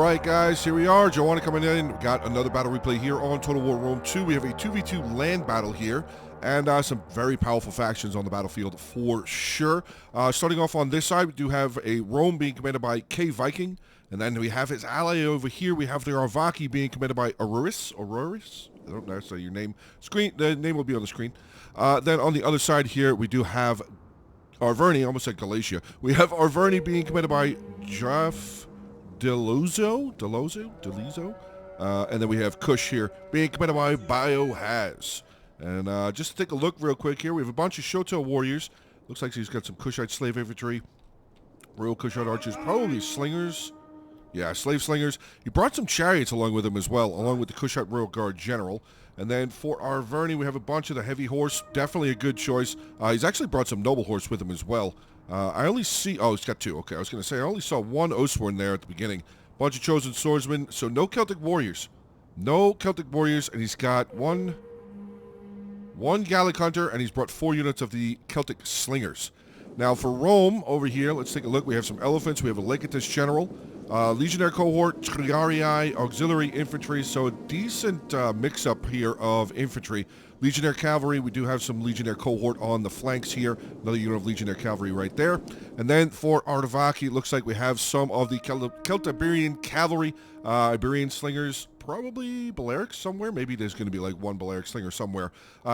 Alright guys, here we are. Joanna coming in. We got another battle replay here on Total War Rome 2. We have a 2v2 land battle here. And some very powerful factions on the battlefield for sure. Starting off on this side, we do have a Rome being commanded by K Viking. And then we have his ally over here. We have the Arvaki being commanded by Auroris. I don't know how to say your name. The name will be on the screen. Then on the other side here, we do have Arverni. I almost said Galatia. We have Arverni being commanded by Jeff Delozo. And then we have Kush here being commanded by Biohaz. And just to take a look real quick here, we have a bunch of Shoto warriors. Looks like he's got some Kushite slave infantry. Real Kushite archers, probably slingers. Yeah, slave slingers. He brought some chariots along with him as well, along with the Kushite Royal Guard General. And then for Arverni, we have a bunch of the heavy horse. Definitely a good choice. He's actually brought some noble horse with him as well. I only see... Oh, he's got two. Okay, I was going to say, I only saw one Oathsworn there at the beginning. Bunch of chosen swordsmen. So no Celtic warriors. No Celtic warriors. And he's got one Gallic hunter, and he's brought 4 units of the Celtic slingers. Now for Rome, over here, let's take a look. We have some elephants. We have a Legatus General. Legionnaire cohort, Triarii, auxiliary infantry, so a decent mix-up here of infantry. Legionnaire cavalry, we do have some Legionnaire cohort on the flanks here. Another unit of Legionnaire cavalry right there. And then for Arvaki, it looks like we have some of the Celtiberian cavalry, Iberian slingers, probably Balearic somewhere. Maybe there's going to be like one Balearic slinger somewhere.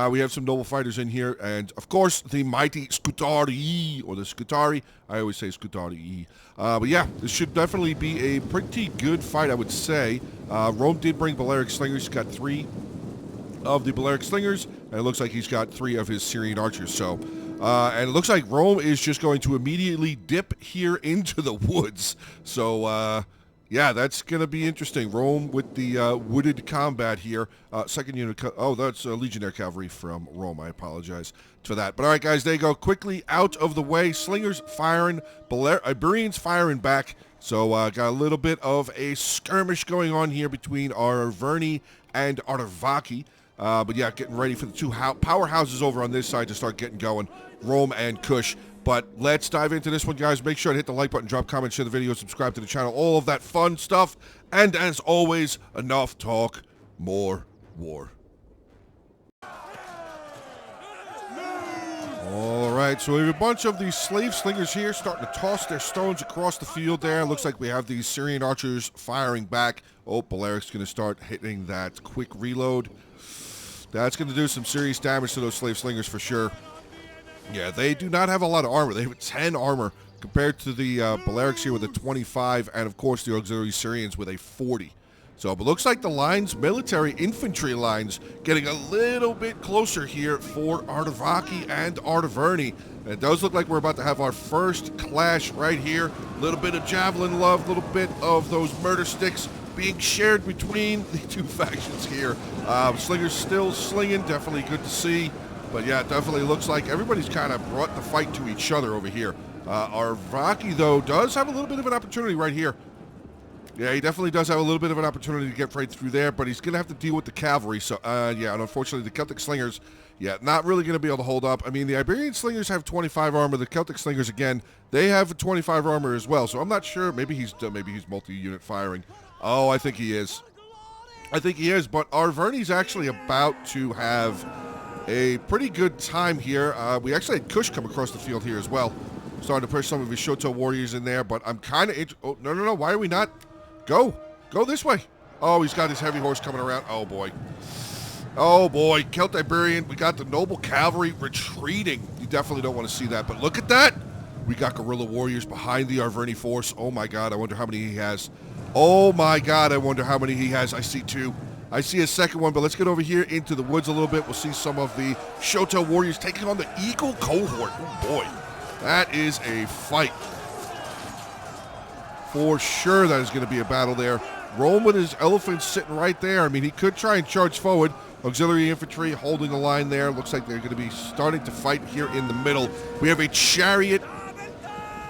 We have some noble fighters in here, and of course the mighty Scutari, or the Scutari. I always say Scutari. But yeah, this should definitely be a pretty good fight, I would say. Rome did bring Balearic slingers. He's got 3 of the Balearic slingers, and it looks like he's got 3 of his Syrian archers. So, and it looks like Rome is just going to immediately dip here into the woods. So, yeah, that's going to be interesting. Rome with the wooded combat here. Second unit... Oh, that's Legionnaire Cavalry from Rome. I apologize for that. But all right, guys, there you go. Quickly out of the way. Slingers firing. Iberians firing back. So, got a little bit of a skirmish going on here between Arverni and Arvaki. But yeah, getting ready for the 2 powerhouses over on this side to start getting going. Rome and Kush. But let's dive into this one, guys. Make sure to hit the like button, drop comments, share the video, subscribe to the channel, all of that fun stuff. And as always, enough talk, more war. All right, so we have a bunch of these slave slingers here starting to toss their stones across the field there. Looks like we have these Syrian archers firing back. Oh, Balaric's going to start hitting that quick reload. That's going to do some serious damage to those slave slingers for sure. Yeah, they do not have a lot of armor. They have 10 armor compared to the Balearics here with a 25, and of course the auxiliary Syrians with a 40. So, but looks like the lines, military infantry lines, getting a little bit closer here for Arvaki and Arverni. And it does look like we're about to have our first clash right here. A little bit of javelin love, a little bit of those murder sticks being shared between the 2 factions here. Slingers still slinging, definitely good to see. But yeah, it definitely looks like everybody's kind of brought the fight to each other over here. Arvaki, though, does have a little bit of an opportunity right here. Yeah, he definitely does have a little bit of an opportunity to get right through there, but he's going to have to deal with the cavalry. So, yeah, and unfortunately, the Celtic slingers, yeah, not really going to be able to hold up. I mean, the Iberian slingers have 25 armor. The Celtic slingers, again, they have 25 armor as well. So I'm not sure. Maybe he's multi-unit firing. Oh, I think he is. I think he is, but Arverni's actually about to have a pretty good time here. We actually had Kush come across the field here as well. Starting to push some of his Shoto warriors in there, but I'm kind of... Oh, no. Why are we not? Go this way. Oh, he's got his heavy horse coming around. Oh, boy. Oh, boy. Celtiberian. We got the noble cavalry retreating. You definitely don't want to see that, but look at that. We got guerrilla warriors behind the Arverni force. Oh, my God. I wonder how many he has. Oh, my God. I wonder how many he has. I see 2. I see a second one, but let's get over here into the woods a little bit. We'll see some of the Shoto warriors taking on the Eagle cohort. Oh, boy. That is a fight. For sure that is going to be a battle there. Rome with his elephants sitting right there. I mean, he could try and charge forward. Auxiliary infantry holding the line there. Looks like they're going to be starting to fight here in the middle. We have a chariot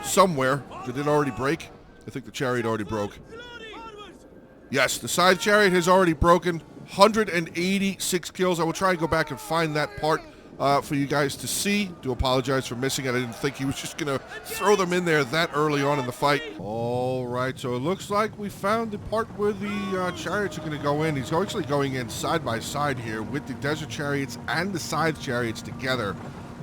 somewhere. Did it already break? I think the chariot already broke. Yes, the side chariot has already broken. 186 kills. I will try and go back and find that part for you guys to see. Do apologize for missing it. I didn't think he was just going to throw them in there that early on in the fight. All right, so it looks like we found the part where the chariots are going to go in. He's actually going in side by side here with the desert chariots and the scythe chariots together.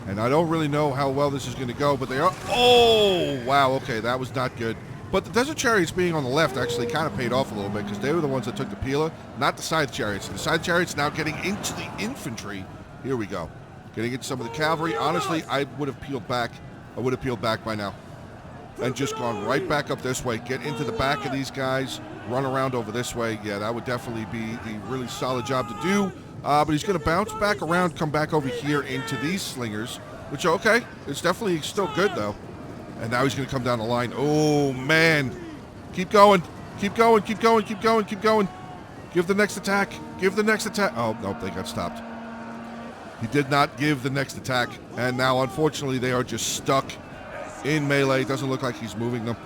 And I don't really know how well this is going to go, but they are... Oh, wow, okay, that was not good. But the desert chariots being on the left actually kind of paid off a little bit because they were the ones that took the peeler, not the scythe chariots. The scythe chariots now getting into the infantry. Here we go. Getting into some of the cavalry. Honestly, I would have peeled back. I would have peeled back by now. And just gone right back up this way. Get into the back of these guys. Run around over this way. Yeah, that would definitely be the really solid job to do. But he's going to bounce back around, come back over here into these slingers. Which, okay, it's definitely still good, though. And now he's going to come down the line. Oh, man. Keep going. Keep going. Keep going. Keep going. Keep going. Give the next attack. Give the next attack. Oh, nope, they got stopped. He did not give the next attack. And now, unfortunately, they are just stuck in melee. It doesn't look like he's moving them.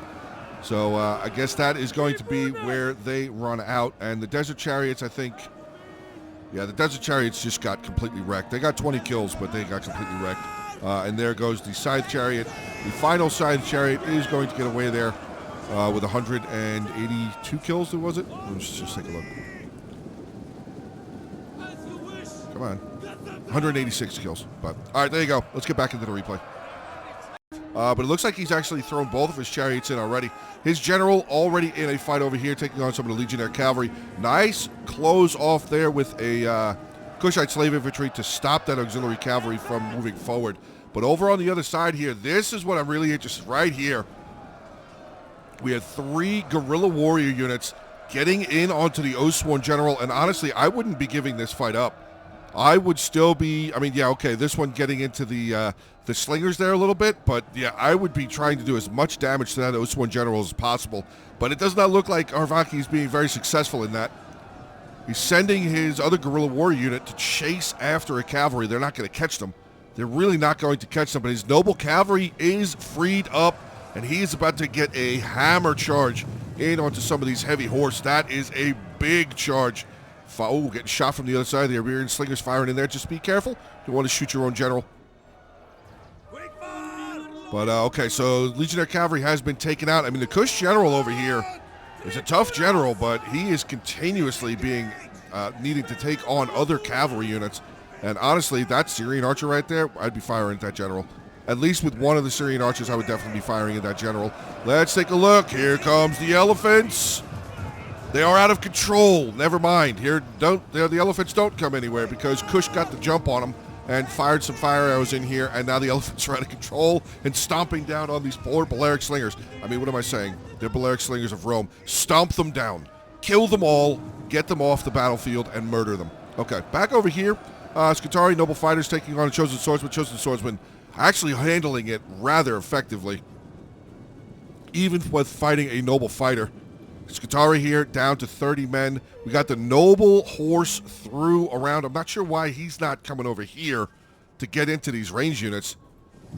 So I guess that is going to be where they run out. And the desert chariots, I think... Yeah, the desert chariots just got completely wrecked. They got 20 kills, but they got completely wrecked. And there goes the scythe chariot. The final scythe chariot is going to get away there with 182 kills, was it? Let's just take a look. Come on. 186 kills. But all right, there you go. Let's get back into the replay. But it looks like he's actually thrown both of his chariots in already. His general already in a fight over here, taking on some of the Legionnaire cavalry. Nice close off there with a Kushite slave infantry to stop that auxiliary cavalry from moving forward. But over on the other side here, this is what I'm really interested right here. We had 3 guerrilla warrior units getting in onto the Oathsworn general, and honestly, I wouldn't be giving this fight up. I would still be, I mean, yeah, okay, this one getting into the slingers there a little bit, but yeah, I would be trying to do as much damage to that Oathsworn general as possible. But it does not look like Arvaki is being very successful in that. He's sending his other guerrilla warrior unit to chase after a cavalry. They're not going to catch them. They're really not going to catch them, but his noble cavalry is freed up, and he is about to get a hammer charge in onto some of these heavy horse. That is a big charge. Oh, getting shot from the other side. The Iberian slingers firing in there. Just be careful. You want to shoot your own general. But, okay, so Legionnaire cavalry has been taken out. I mean, the Kush general over here is a tough general, but he is continuously being needing to take on other cavalry units. And honestly, that Syrian archer right there, I'd be firing at that general. At least with one of the Syrian archers, I would definitely be firing at that general. Let's take a look. Here comes the elephants. They are out of control. Never mind. Here, the elephants don't come anywhere because Kush got the jump on them and fired some fire arrows in here, and now the elephants are out of control and stomping down on these poor Balearic slingers. I mean, what am I saying? They're Balearic slingers of Rome. Stomp them down. Kill them all. Get them off the battlefield and murder them. Okay, back over here. Skitari, noble fighters taking on a chosen swordsman. Chosen swordsman actually handling it rather effectively, even with fighting a noble fighter. Skitari here, down to 30 men. We got the noble horse through around. I'm not sure why he's not coming over here to get into these range units.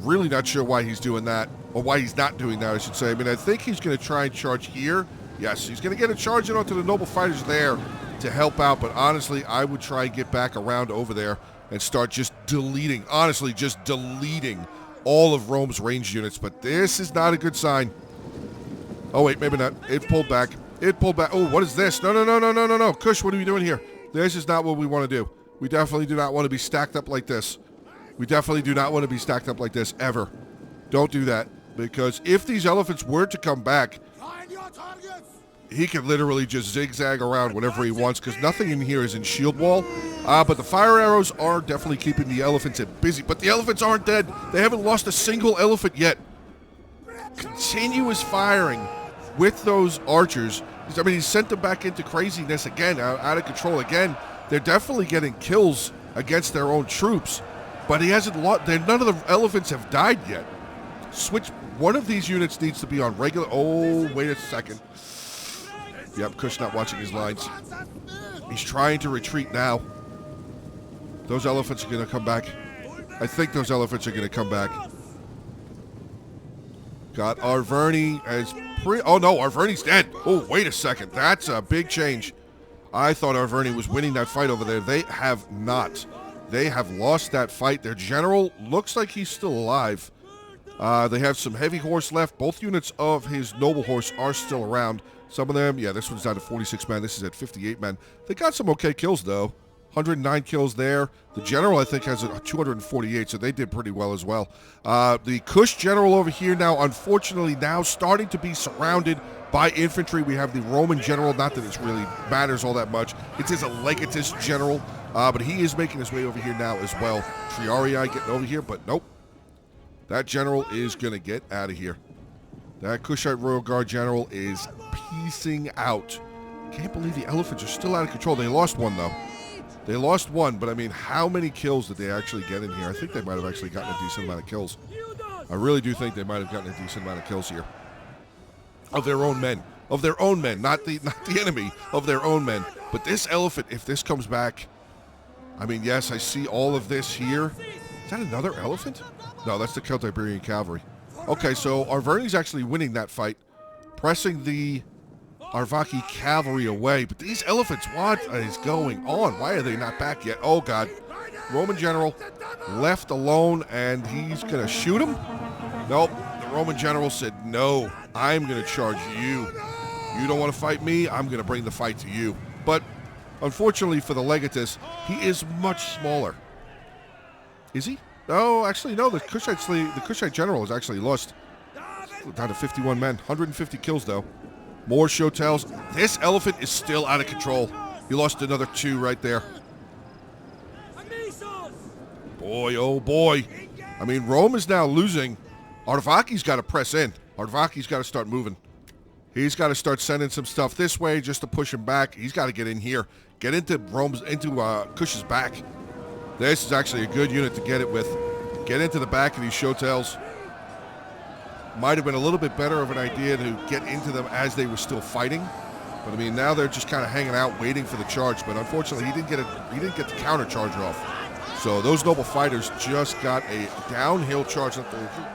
Really not sure why he's doing that, or why he's not doing that, I should say. I mean, I think he's going to try and charge here. Yes, he's going to get a charge in onto the noble fighters there to help out, but honestly, I would try and get back around over there and start just deleting, honestly, just deleting all of Rome's range units, but this is not a good sign. Oh, wait, maybe not. It pulled back. It pulled back. Oh, what is this? No, no, no, no, no, no, no. Kush, what are we doing here? This is not what we want to do. We definitely do not want to be stacked up like this. We definitely do not want to be stacked up like this, ever. Don't do that, because if these elephants were to come back, he could literally just zigzag around whenever he wants, because nothing in here is in shield wall. But the fire arrows are definitely keeping the elephants busy. But the elephants aren't dead. They haven't lost a single elephant yet. Continuous firing with those archers. I mean, he's sent them back into craziness again, out of control again. They're definitely getting kills against their own troops, but he hasn't lost. None of the elephants have died yet. Switch. One of these units needs to be on regular. Oh, wait a second. Yep, Kush not watching his lines. He's trying to retreat now. Those elephants are going to come back. I think those elephants are going to come back. Got Arverni as oh no, Arverni's dead. Oh, wait a second. That's a big change. I thought Arverni was winning that fight over there. They have not. they have lost that fight. Their general looks like he's still alive. They have some heavy horse left. Both units of his noble horse are still around. Some of them, yeah, this one's down to 46 men. This is at 58 men. They got some okay kills, though. 109 kills there. The general, I think, has a 248, so they did pretty well as well. The Kush general over here now, unfortunately, now starting to be surrounded by infantry. We have the Roman general, not that it really matters all that much. It is a legatus general, but he is making his way over here now as well. Triarii getting over here, but nope. That general is going to get out of here. That Kushite Royal Guard general is piecing out. Can't believe the elephants are still out of control. They lost one, though. They lost one, but I mean, how many kills did they actually get in here? I think they might have actually gotten a decent amount of kills. I really do think they might have gotten a decent amount of kills here. Of their own men. Of their own men. Not the enemy. Of their own men. But this elephant, if this comes back, I mean, yes, I see all of this here. Is that another elephant? No, that's the Celtiberian cavalry. Okay, so Arverni's actually winning that fight, pressing the Arvaki cavalry away. But these elephants, what is going on? Why are they not back yet? Oh, God. Roman general left alone, and he's going to shoot him? Nope. The Roman general said, no, I'm going to charge you. You don't want to fight me? I'm going to bring the fight to you. But unfortunately for the legatus, he is much smaller. Is he? No, actually, no. The Kushite general is actually lost down to 51 men. 150 kills, though. More show tells. This elephant is still out of control. He lost another 2 right there. Boy, oh boy. I mean, Rome is now losing. Arvaki's got to press in. Arvaki's got to start moving. He's got to start sending some stuff this way just to push him back. He's got to get in here. Get into Kush's back. This is actually a good unit to get it with. Get into the back of these showtails. Might have been a little bit better of an idea to get into them as they were still fighting. But I mean, now they're just kind of hanging out, waiting for the charge. But unfortunately, he didn't get the counter charge off. So those noble fighters just got a downhill charge. I don't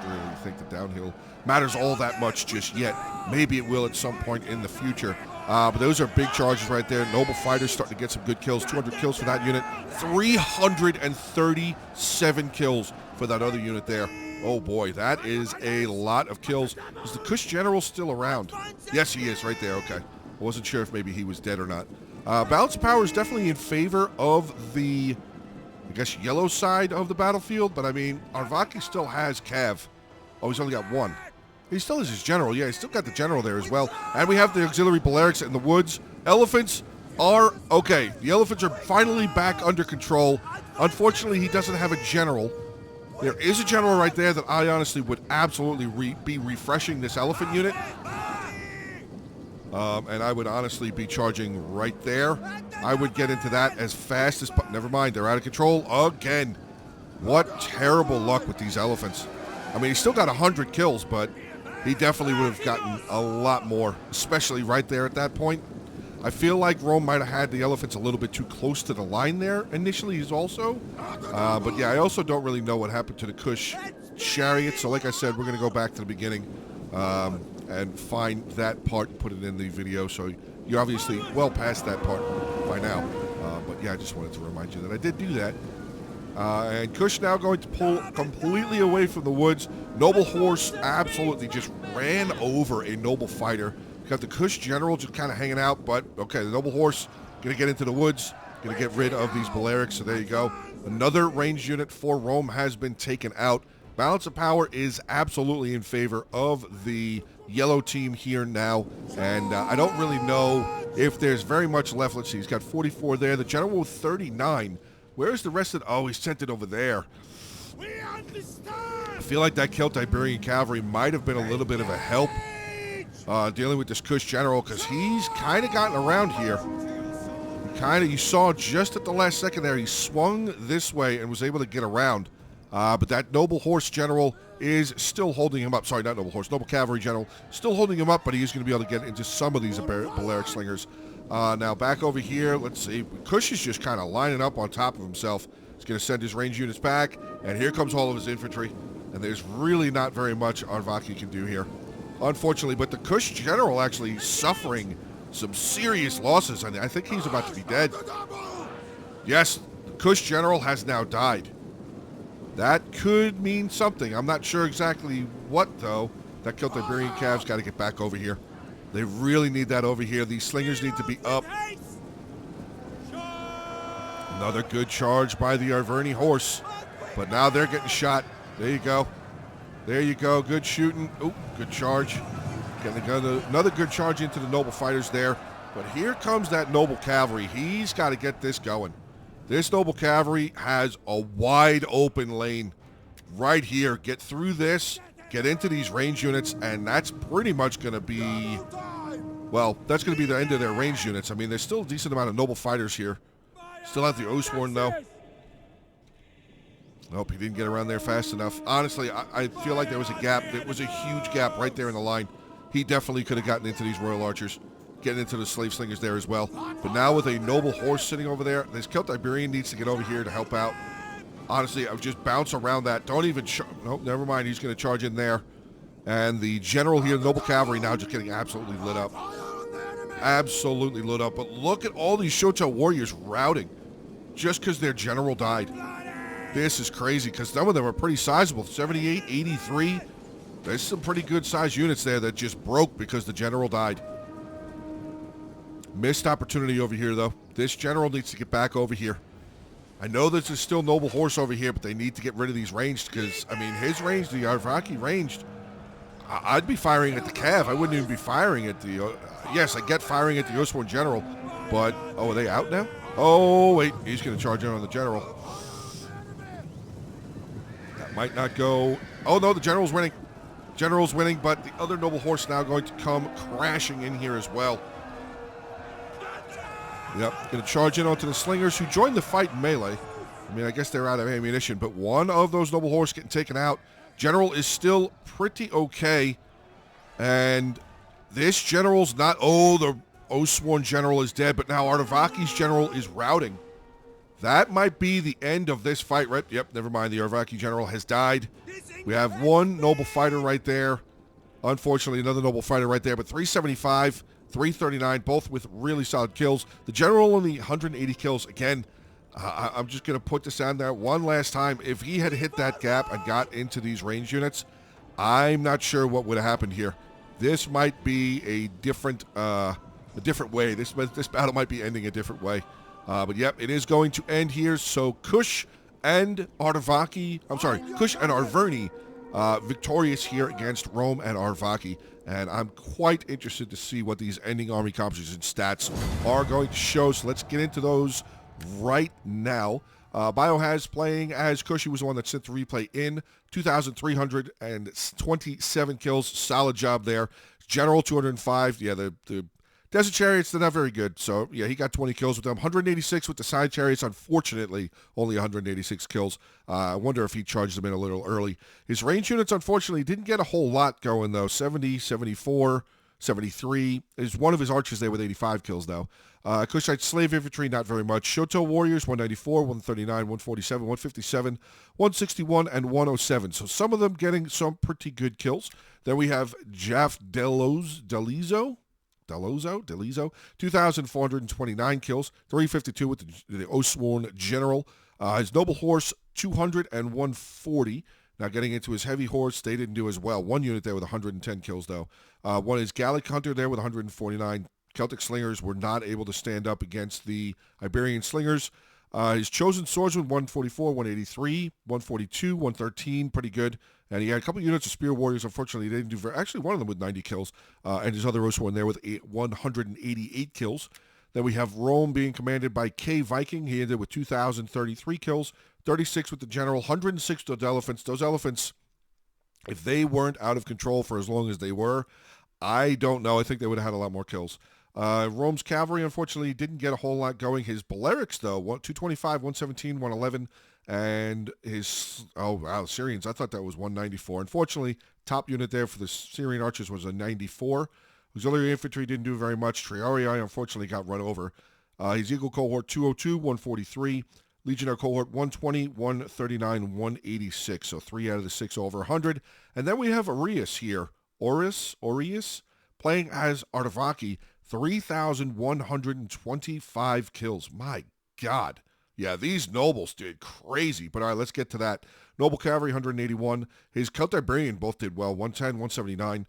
really think the downhill matters all that much just yet. Maybe it will at some point in the future. But those are big charges right there. Noble fighters starting to get some good kills. 200 kills for that unit. 337 kills for that other unit there. Oh boy, that is a lot of kills. Is the Kush general still around? Yes, he is right there. Okay. I wasn't sure if maybe he was dead or not. Balance of power is definitely in favor of the, I guess, yellow side of the battlefield. But I mean, Arvaki still has Cav. Oh, he's only got 1. He still has his general. Yeah, he's still got the general there as well. And we have the auxiliary Balearics in the woods. Elephants are okay. The elephants are finally back under control. Unfortunately, he doesn't have a general. There is a general right there that I honestly would absolutely be refreshing this elephant unit. And I would honestly be charging right there. I would get into that as fast as... Never mind, they're out of control again. What terrible luck with these elephants. I mean, he's still got 100 kills, but he definitely would have gotten a lot more, especially right there at that point. I feel like Rome might have had the elephants a little bit too close to the line there initially as also. But yeah, I also don't really know what happened to the Kush chariot. So like I said, we're going to go back to the beginning and find that part and put it in the video. So you're obviously well past that part by now. But yeah, I just wanted to remind you that I did do that. And Kush now going to pull completely away from the woods. Noble horse absolutely just ran over a noble fighter. Got the Kush general just kind of hanging out, but okay, the noble horse going to get into the woods, going to get rid of these Balearics, so there you go. Another ranged unit for Rome has been taken out. Balance of power is absolutely in favor of the yellow team here now, and I don't really know if there's very much left. Let's see, he's got 44 there. The general with 39. Where's the rest of... Oh, he sent it over there. I feel like that Celtiberian cavalry might have been a little bit of a help dealing with this Kush general, because he's kind of gotten around here. You saw just at the last second there, he swung this way and was able to get around. But that noble horse general is still holding him up. Sorry, not noble horse, noble cavalry general. Still holding him up, but he is going to be able to get into some of these Balearic slingers. Now back over here, let's see. Kush is just kind of lining up on top of himself. He's going to send his ranged units back, and here comes all of his infantry. And there's really not very much Arvaki can do here, unfortunately. But the Kush general actually suffering some serious losses, and I think he's about to be dead. Yes, the Kush general has now died. That could mean something. I'm not sure exactly what, though. That killed Iberian Cavs. Got to get back over here. They really need that over here. These slingers need to be up. Another good charge by the Arverni horse. But now they're getting shot. There you go. There you go. Good shooting. Oop, good charge. Getting another good charge into the noble fighters there. But here comes that noble cavalry. He's got to get this going. This noble cavalry has a wide open lane right here. Get through this, get into these range units, and that's pretty much going to be, well, that's going to be the end of their range units. I mean, there's still a decent amount of noble fighters here. Still have the Oathsworn, though. Nope, he didn't get around there fast enough. Honestly, I feel like there was a gap. There was a huge gap right there in the line. He definitely could have gotten into these Royal Archers, getting into the slave slingers there as well. But now with a noble horse sitting over there, this Celtic Iberian needs to get over here to help out. Honestly, I would just bounce around that. Don't even... Nope, never mind. He's going to charge in there. And the general here, the noble cavalry, now just getting absolutely lit up. Absolutely lit up. But look at all these Shoto warriors routing just because their general died. This is crazy because some of them are pretty sizable. 78, 83. There's some pretty good sized units there that just broke because the general died. Missed opportunity over here, though. This general needs to get back over here. I know this is still noble horse over here, but they need to get rid of these ranged because, I mean, his range, the Arvaki ranged, I'd be firing at the Cav. I wouldn't even be firing at the... yes, I get firing at the Oathsworn general, but... Oh, are they out now? Oh, wait. He's going to charge in on the general. That might not go... Oh, no, the general's winning. General's winning, but the other noble horse now going to come crashing in here as well. Yep, going to charge in onto the slingers who joined the fight in melee. I mean, I guess they're out of ammunition, but one of those noble horse getting taken out. General is still pretty okay. And this general's not... Oh, the Oathsworn general is dead, but now Artavaki's general is routing. That might be the end of this fight, right? Yep, never mind. The Arvaki general has died. We have one noble fighter right there. Unfortunately, another noble fighter right there, but 375... 339, both with really solid kills. The general only 180 kills. Again, I'm just going to put this on there one last time. If he had hit that gap and got into these range units, I'm not sure what would have happened here. This might be a different way. This battle might be ending a different way. But yep, it is going to end here. So Kush and Arvaki, Kush and Arverni victorious here against Rome and Arvaki. And I'm quite interested to see what these ending army composition stats are going to show. So let's get into those right now. Biohaz playing as Kush. He was the one that sent the replay in. 2,327 kills. Solid job there. General 205. Yeah, the Desert Chariots, they're not very good. So, yeah, he got 20 kills with them. 186 with the Side Chariots. Unfortunately, only 186 kills. I wonder if he charged them in a little early. His range units, unfortunately, didn't get a whole lot going, though. 70, 74, 73. There's one of his archers there with 85 kills, though. Kushite Slave Infantry, not very much. Shoto Warriors, 194, 139, 147, 157, 161, and 107. So some of them getting some pretty good kills. Then we have Jaff Delizo, 2,429 kills, 352 with the Oathsworn General. His Noble Horse, 200 and 140. Now getting into his Heavy Horse, they didn't do as well. One unit there with 110 kills, though. One is Gallic Hunter there with 149. Celtic Slingers were not able to stand up against the Iberian Slingers. His Chosen Swordsman, 144, 183, 142, 113, pretty good. And he had a couple units of Spear Warriors. Unfortunately, they didn't do very... Actually, one of them with 90 kills. And his other Oathsworn there with 188 kills. Then we have Rome being commanded by K. Viking. He ended with 2,033 kills. 36 with the General. 106 with those Elephants. Those Elephants, if they weren't out of control for as long as they were, I don't know. I think they would have had a lot more kills. Rome's Cavalry, unfortunately, didn't get a whole lot going. His Balearics, though, 225, 117, 111. And his, Syrians, I thought that was 194. Unfortunately, top unit there for the Syrian archers was a 94. Auxiliary infantry didn't do very much. Triarii, unfortunately, got run over. His Eagle cohort, 202, 143. Legionnaire cohort, 120, 139, 186. So 3 out of the 6 over 100. And then we have Aureus here. Aureus, playing as Artavaki, 3,125 kills. My God. Yeah, these nobles did crazy. But all right, let's get to that. Noble cavalry, 181. His Celt Librarian both did well, 110, 179.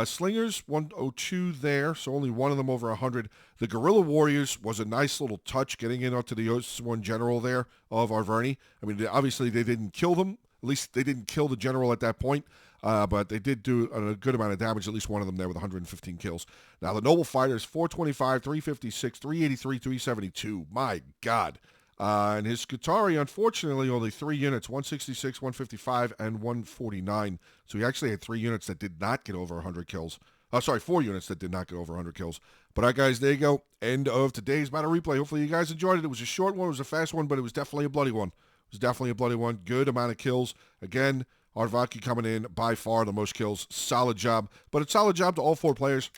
Slingers, 102 there, so only one of them over 100. The Guerrilla Warriors was a nice little touch, getting in onto the OS1 general there of Arverni. I mean, obviously they didn't kill them. At least they didn't kill the general at that point. But they did do a good amount of damage, at least one of them there with 115 kills. Now, the Noble Fighters, 425, 356, 383, 372. My God. And his Skutari, unfortunately, only 3 units, 166, 155, and 149. So he actually had 3 units that did not get over 100 kills. 4 units that did not get over 100 kills. But all right, guys, there you go. End of today's battle replay. Hopefully you guys enjoyed it. It was a short one. It was a fast one, but it was definitely a bloody one. It was definitely a bloody one. Good amount of kills. Again, Arvaki coming in by far the most kills. Solid job. But it's solid job to all 4 players.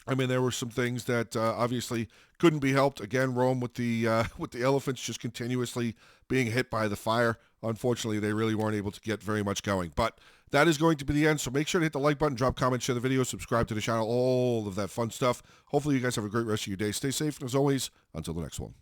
I mean, there were some things that obviously couldn't be helped. Again, Rome with the elephants just continuously being hit by the fire. Unfortunately, they really weren't able to get very much going. But that is going to be the end. So make sure to hit the like button, drop comments, share the video, subscribe to the channel, all of that fun stuff. Hopefully you guys have a great rest of your day. Stay safe, and as always, until the next one.